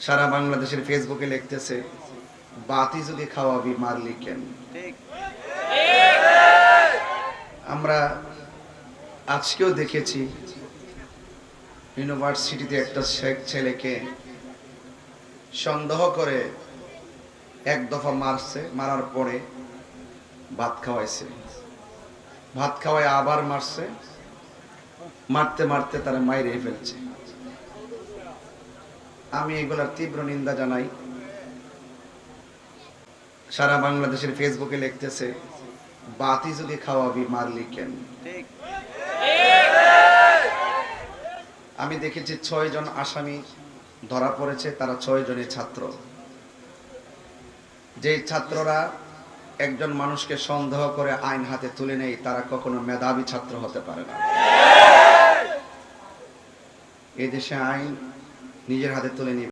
সারা বাংলাদেশের ফেসবুকে লিখতেছে, বাতি যদি খাওয়াবি মারলি কেন? আমরা আজকেও দেখেছি ইউনিভার্সিটিতে একটা ছেলেকে সন্দেহ করে এক দফা মারছে, মারার পরে ভাত খাওয়াইছে, ভাত খাওয়ায় আবার মারছে, মারতে মারতে তারা মাইরে ফেলছে। আমি এগুলার তীব্র নিন্দা জানাই। সারা বাংলাদেশের ফেসবুকে লিখতেছে, বাতি যদি খাওয়াবি মারলি কেন? আমি দেখেছি ৬ জন আসামি ধরা পড়েছে, তারা ৬ জনই ছাত্র। যে ছাত্ররা একজন মানুষকে সন্দেহ করে আইন হাতে তুলে নেয়, তারা কখনো মেধাবী ছাত্র হতে পারে না। এই দেশে আইন নিজের হাতে তুলে নিয়ে